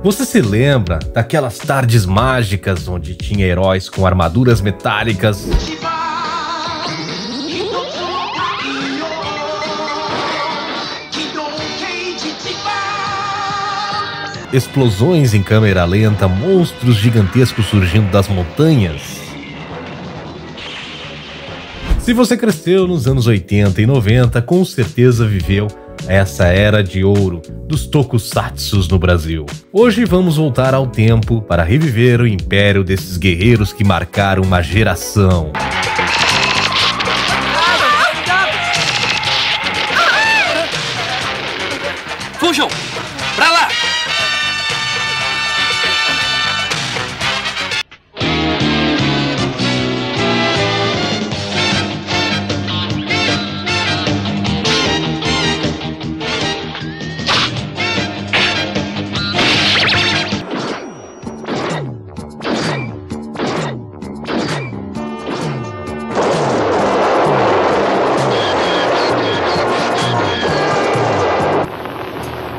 Você se lembra daquelas tardes mágicas onde tinha heróis com armaduras metálicas, explosões em câmera lenta, monstros gigantescos surgindo das montanhas? Se você cresceu nos anos 80 e 90, com certeza viveu essa era de ouro dos tokusatsus no Brasil. Hoje vamos voltar ao tempo para reviver o império desses guerreiros que marcaram uma geração. Fujam! Pra lá!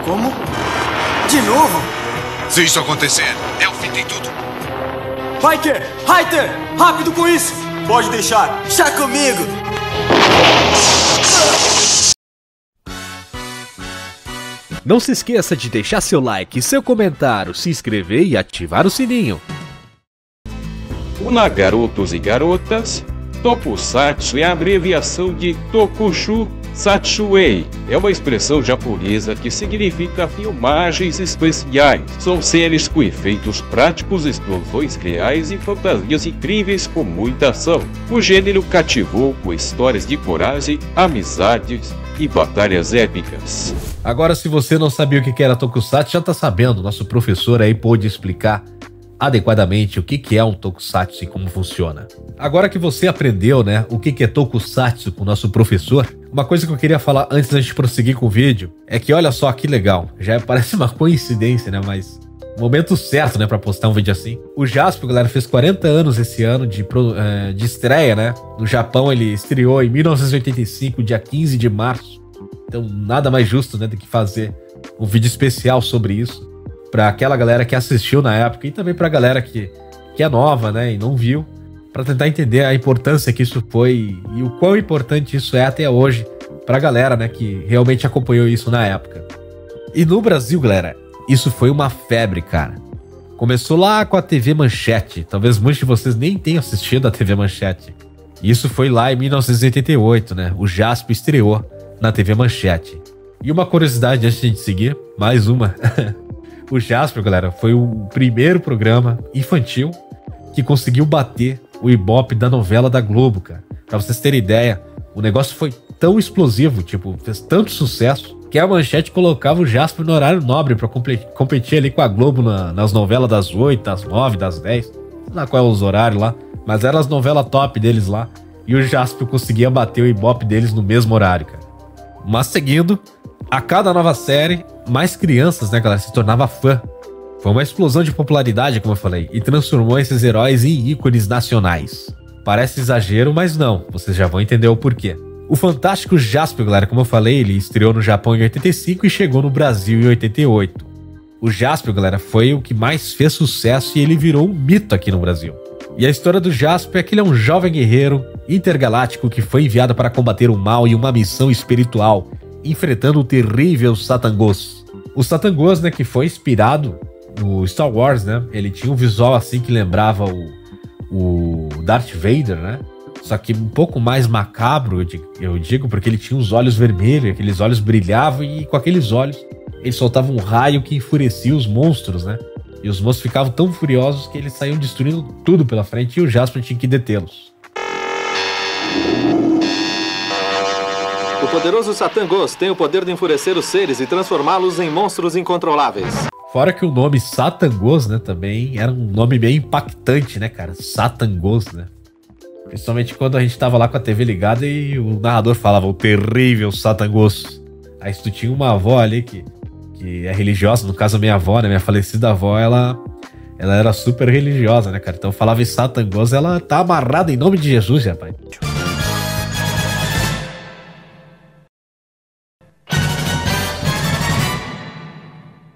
Como? De novo? Se isso acontecer, é o fim de tudo. Hiker! Hiker! Rápido com isso! Pode deixar! Chá comigo! Não se esqueça de deixar seu like, seu comentário, se inscrever e ativar o sininho. Olá, garotos e garotas. Tokusatsu é a abreviação de Tokushu Satsuei. É uma expressão japonesa que significa filmagens especiais. São séries com efeitos práticos, explosões reais e fantasias incríveis com muita ação. O gênero cativou com histórias de coragem, amizades e batalhas épicas. Agora, se você não sabia o que era Tokusatsu, já tá sabendo. Nosso professor aí pôde explicar adequadamente o que é um Tokusatsu e como funciona. Agora que você aprendeu, né, o que é Tokusatsu com o nosso professor, uma coisa que eu queria falar antes da gente prosseguir com o vídeo é que olha só que legal, já parece uma coincidência, né, mas momento certo, né, pra postar um vídeo assim. O Jaspion, galera, fez 40 anos esse ano de estreia, né, no Japão. Ele estreou em 1985, dia 15 de março, então nada mais justo, né, do que fazer um vídeo especial sobre isso, pra aquela galera que assistiu na época e também pra galera que é nova, né, e não viu, pra tentar entender a importância que isso foi e o quão importante isso é até hoje pra galera, né, que realmente acompanhou isso na época. E no Brasil, galera, isso foi uma febre, cara. Começou lá com a TV Manchete, talvez muitos de vocês nem tenham assistido a TV Manchete. Isso foi lá em 1988, né, o Jaspion estreou na TV Manchete. E uma curiosidade antes de a gente seguir, mais uma... O Jaspion, galera, foi o primeiro programa infantil que conseguiu bater o Ibope da novela da Globo, cara. Pra vocês terem ideia, o negócio foi tão explosivo, tipo, fez tanto sucesso, que a Manchete colocava o Jaspion no horário nobre pra competir ali com a Globo nas novelas das 8, das 9, das 10. Sei lá qual é os horários lá, mas eram as novelas top deles lá. E o Jaspion conseguia bater o Ibope deles no mesmo horário, cara. Mas seguindo, a cada nova série, mais crianças, né, galera, se tornava fã. Foi uma explosão de popularidade, como eu falei, e transformou esses heróis em ícones nacionais. Parece exagero, mas não, vocês já vão entender o porquê. O fantástico Jaspion, galera, como eu falei, ele estreou no Japão em 85 e chegou no Brasil em 88. O Jaspion, galera, foi o que mais fez sucesso e ele virou um mito aqui no Brasil. E a história do Jaspion é que ele é um jovem guerreiro intergaláctico que foi enviado para combater o mal em uma missão espiritual, enfrentando o terrível Satangos. O Satangos, né, que foi inspirado no Star Wars, né, ele tinha um visual assim que lembrava o Darth Vader, né, só que um pouco mais macabro, eu digo, porque ele tinha os olhos vermelhos, aqueles olhos brilhavam e com aqueles olhos ele soltava um raio que enfurecia os monstros, né, e os monstros ficavam tão furiosos que eles saíam destruindo tudo pela frente e o Jaspion tinha que detê-los. O poderoso Satangos tem o poder de enfurecer os seres e transformá-los em monstros incontroláveis. Fora que o nome Satangos, né, também era um nome bem impactante, né, cara? Satangos, né? Principalmente quando a gente tava lá com a TV ligada e o narrador falava o terrível Satangos. Aí se tu tinha uma avó ali que é religiosa, no caso a minha avó, né, minha falecida avó, ela era super religiosa, né, cara? Então falava em Satangos, ela tá amarrada em nome de Jesus, rapaz.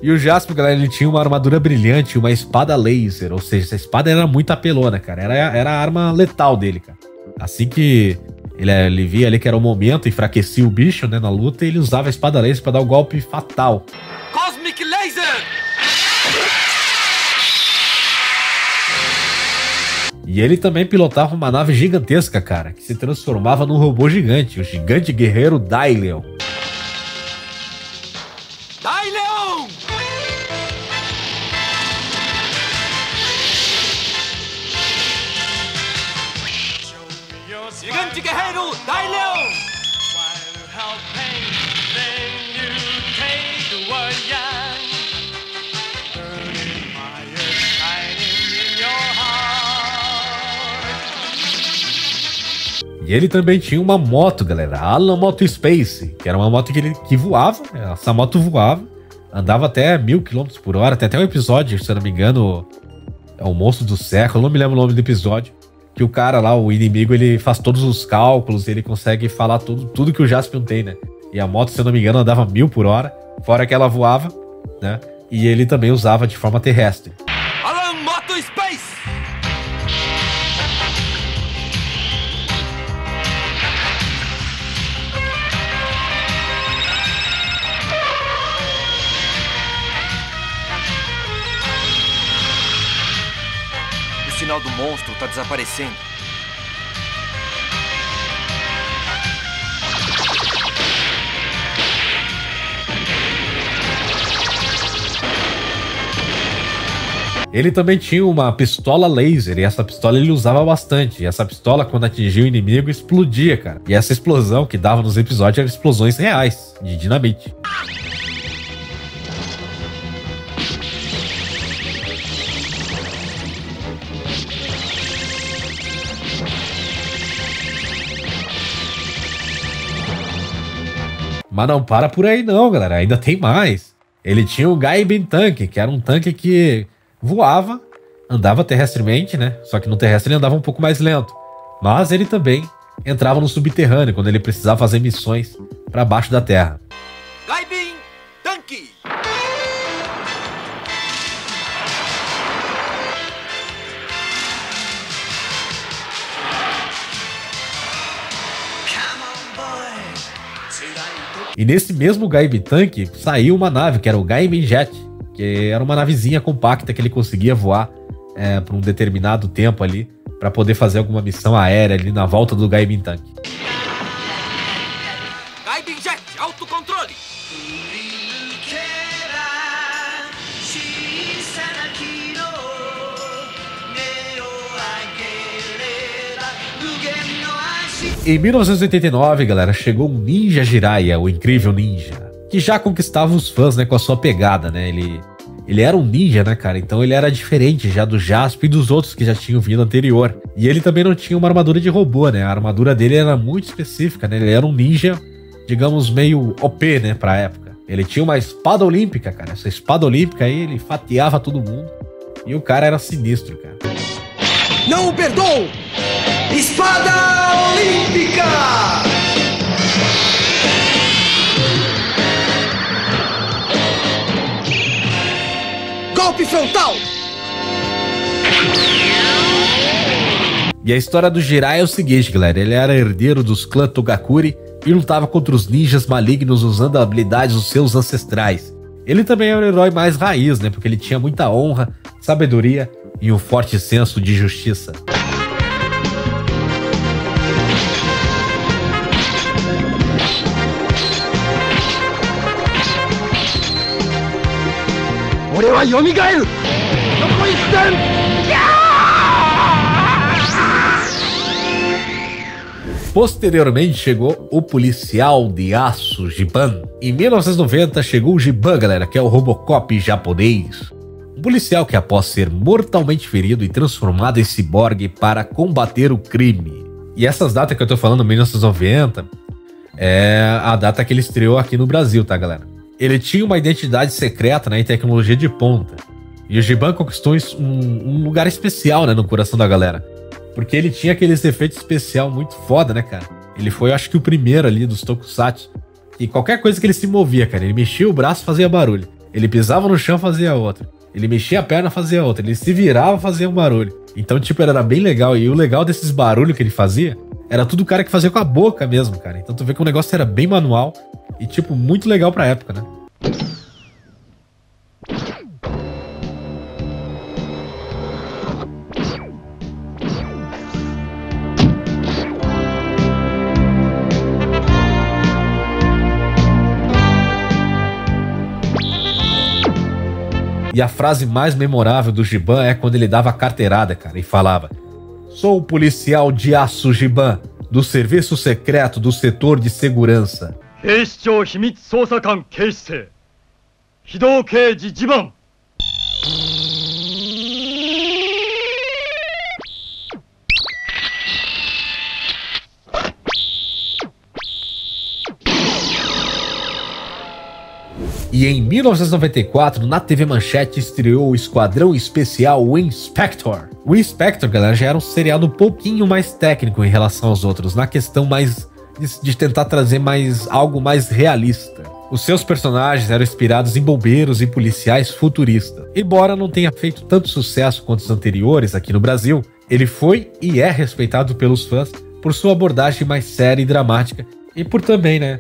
E o Jaspion, galera, ele tinha uma armadura brilhante, uma espada laser. Ou seja, essa espada era muito apelona, cara. Era a arma letal dele, cara. Assim que ele via ali que era o momento, enfraquecia o bicho, né, na luta, e ele usava a espada laser pra dar o golpe fatal. Cosmic Laser! E ele também pilotava uma nave gigantesca, cara, que se transformava num robô gigante, o gigante guerreiro Daileon. Daileon! Gigante guerreiro Daileon! E ele também tinha uma moto, galera, a Alan Moto Space, que era uma moto que voava, essa moto voava, andava até 1000 km por hora, tem até um episódio, se eu não me engano, é o Monstro do Século, eu não me lembro o nome do episódio, que o cara lá, o inimigo, ele faz todos os cálculos, ele consegue falar tudo que o Jaspion tem, né? E a moto, se eu não me engano, andava 1000 por hora, fora que ela voava, né? E ele também usava de forma terrestre. Alan Moto Space! O sinal do monstro tá desaparecendo. Ele também tinha uma pistola laser, e essa pistola ele usava bastante. E essa pistola, quando atingia o inimigo, explodia, cara. E essa explosão que dava nos episódios eram explosões reais, de dinamite. Mas não para por aí não, galera. Ainda tem mais. Ele tinha o Gaiden Tanque, que era um tanque que voava, andava terrestremente, né? Só que no terrestre ele andava um pouco mais lento. Mas ele também entrava no subterrâneo quando ele precisava fazer missões para baixo da terra. Gaiden Tanque! E nesse mesmo Gaiden Tanque saiu uma nave, que era o Gaiden Jet, que era uma navezinha compacta que ele conseguia voar por um determinado tempo ali, para poder fazer alguma missão aérea ali na volta do Gaiden Tanque. Gaiden Jet, autocontrole! Em 1989, galera, chegou um Ninja Jiraiya, o incrível ninja, que já conquistava os fãs, né, com a sua pegada, né? Ele era um ninja, né, cara? Então ele era diferente já do Jaspion e dos outros que já tinham vindo anterior. E ele também não tinha uma armadura de robô, né? A armadura dele era muito específica, né? Ele era um ninja, digamos, meio OP, né, pra época. Ele tinha uma espada olímpica, cara. Essa espada olímpica aí, ele fatiava todo mundo. E o cara era sinistro, cara. Não o perdoo! Espada Olímpica! Golpe frontal! E a história do Jiraiya é o seguinte, galera. Ele era herdeiro dos clãs Togakuri e lutava contra os ninjas malignos usando habilidades dos seus ancestrais. Ele também era o herói mais raiz, né? Porque ele tinha muita honra, sabedoria e um forte senso de justiça. Posteriormente chegou o policial de aço Giban. Em 1990 chegou o Giban, galera, que é o Robocop japonês. Um policial que, após ser mortalmente ferido e transformado em ciborgue para combater o crime. E essas datas que eu tô falando, 1990, é a data que ele estreou aqui no Brasil, tá, galera? Ele tinha uma identidade secreta, né, e tecnologia de ponta. E o Giban conquistou um lugar especial, né, no coração da galera. Porque ele tinha aqueles efeitos especial muito foda, né, cara? Ele foi, acho que, o primeiro ali dos Tokusatsu. E qualquer coisa que ele se movia, cara, ele mexia o braço e fazia barulho. Ele pisava no chão, fazia outra. Ele mexia a perna, fazia outra. Ele se virava, fazia um barulho. Então, tipo, era bem legal. E o legal desses barulhos que ele fazia era tudo o cara que fazia com a boca mesmo, cara. Então tu vê que o negócio era bem manual e, tipo, muito legal pra época, né? E a frase mais memorável do Giban é quando ele dava a carteirada, cara, e falava: "Sou o policial de aço Giban, do serviço secreto do setor de segurança." E em 1994, na TV Manchete, estreou o Esquadrão Especial O Inspector. O Inspector, galera, já era um seriado um pouquinho mais técnico em relação aos outros, na questão mais de tentar trazer algo mais realista. Os seus personagens eram inspirados em bombeiros e policiais futuristas. Embora não tenha feito tanto sucesso quanto os anteriores aqui no Brasil, ele foi e é respeitado pelos fãs por sua abordagem mais séria e dramática, e por também, né,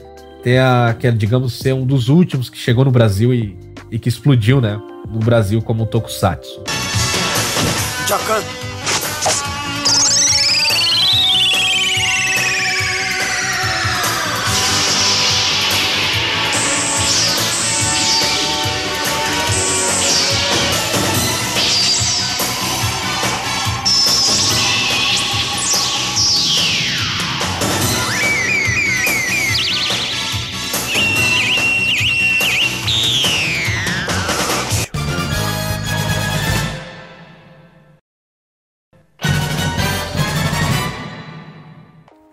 que é, digamos, ser um dos últimos que chegou no Brasil e que explodiu, né, no Brasil como um tokusatsu. Jacan.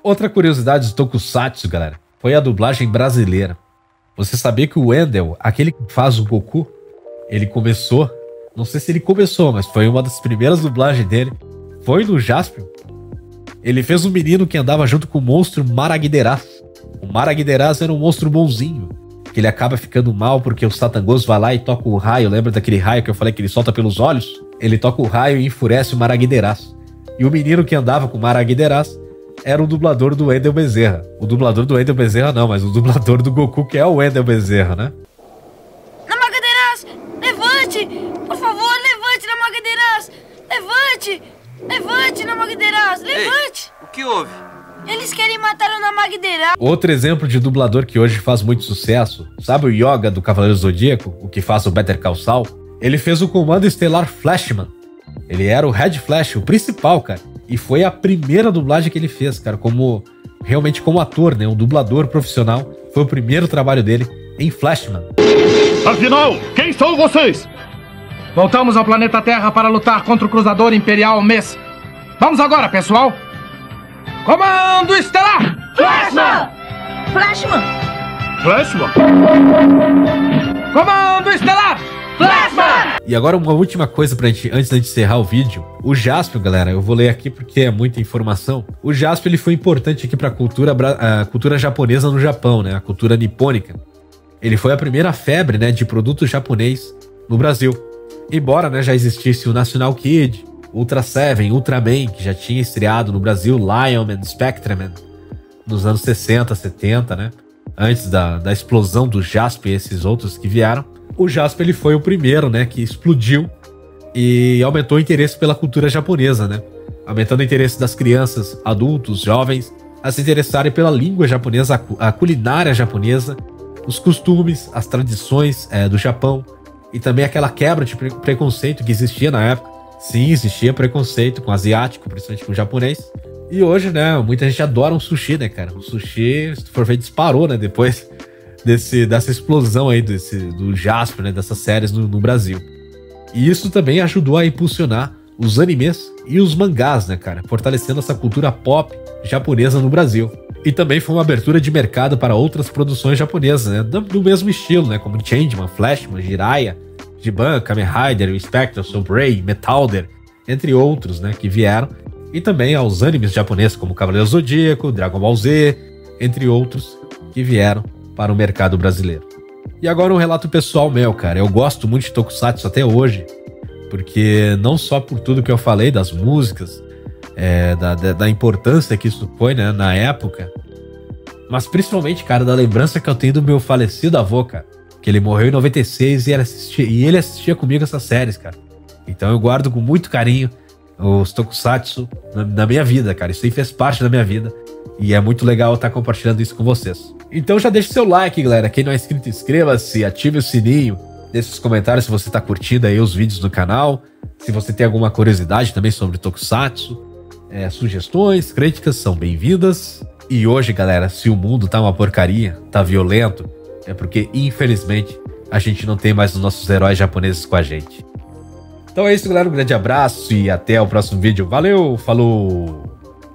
Outra curiosidade do Tokusatsu, galera, foi a dublagem brasileira. Você sabia que o Wendell, aquele que faz o Goku, ele começou, não sei se ele começou, mas foi uma das primeiras dublagens dele, foi no Jaspion. Ele fez um menino que andava junto com o monstro Maraguideraz. O Maraguideraz era um monstro bonzinho, que ele acaba ficando mal porque o Satangos vai lá e toca o raio. Lembra daquele raio que eu falei que ele solta pelos olhos? Ele toca o raio e enfurece o Maraguideraz. E o menino que andava com o Maraguideraz era o dublador do Wendell Bezerra. O dublador do Wendell Bezerra não, mas o dublador do Goku, que é o Wendell Bezerra, né? Namagadeiras, levante! Por favor, levante, Namagadeiras! Levante! Levante, Namagadeiras! Levante! Ei, o que houve? Eles querem matar o Namagadeiras! Outro exemplo de dublador que hoje faz muito sucesso, sabe o Yoga do Cavaleiro Zodíaco, o que faz o Better Call Saul? Ele fez o Comando Estelar Flashman. Ele era o Red Flash, o principal, cara. E foi a primeira dublagem que ele fez, cara, realmente como ator, né? Um dublador profissional. Foi o primeiro trabalho dele em Flashman. Afinal, quem são vocês? Voltamos ao planeta Terra para lutar contra o Cruzador Imperial Mess. Vamos agora, pessoal! Comando Estelar! Flashman! Flashman! Flashman? Comando Estelar! Flashman! E agora uma última coisa pra gente, antes de encerrar o vídeo. O Jaspion, galera, eu vou ler aqui porque é muita informação. O Jaspion, ele foi importante aqui pra cultura japonesa no Japão, né? A cultura nipônica. Ele foi a primeira febre, né, de produto japonês no Brasil. Embora, né, já existisse o National Kid, Ultra Seven, Ultraman, que já tinha estreado no Brasil, Lionman, Spectreman, nos anos 60, 70, né? Antes da explosão do Jaspion e esses outros que vieram. O Jaspion, ele foi o primeiro, né, que explodiu e aumentou o interesse pela cultura japonesa, né? Aumentando o interesse das crianças, adultos, jovens a se interessarem pela língua japonesa, a culinária japonesa, os costumes, as tradições do Japão e também aquela quebra de preconceito que existia na época. Sim, existia preconceito com o asiático, principalmente com o japonês. E hoje, né, muita gente adora um sushi, né, cara? O sushi, se for ver, disparou, né, depois dessa explosão aí do Jaspion, né, dessas séries no Brasil. E isso também ajudou a impulsionar os animes e os mangás, né, cara, fortalecendo essa cultura pop japonesa no Brasil. E também foi uma abertura de mercado para outras produções japonesas, né, do mesmo estilo, né, como Changeman, Flashman, Jiraiya, Giban, Kamen Rider, Spectre, Soul Ray, Metalder, entre outros, né, que vieram. E também aos animes japoneses como Cavaleiro Zodíaco, Dragon Ball Z, entre outros que vieram para o mercado brasileiro. E agora um relato pessoal meu, cara. Eu gosto muito de Tokusatsu até hoje, porque não só por tudo que eu falei das músicas, da importância que isso foi, né, na época, mas principalmente, cara, da lembrança que eu tenho do meu falecido avô, cara, que ele morreu em 96 e ele assistia comigo essas séries, cara. Então eu guardo com muito carinho os Tokusatsu na minha vida, cara. Isso aí fez parte da minha vida e é muito legal estar compartilhando isso com vocês. Então já deixa seu like, galera. Quem não é inscrito, inscreva-se, ative o sininho, deixe os comentários se você tá curtindo aí os vídeos no canal, se você tem alguma curiosidade também sobre Tokusatsu, sugestões, críticas são bem-vindas. E hoje, galera, se o mundo tá uma porcaria, tá violento, é porque, infelizmente, a gente não tem mais os nossos heróis japoneses com a gente. Então é isso, galera. Um grande abraço e até o próximo vídeo. Valeu, falou!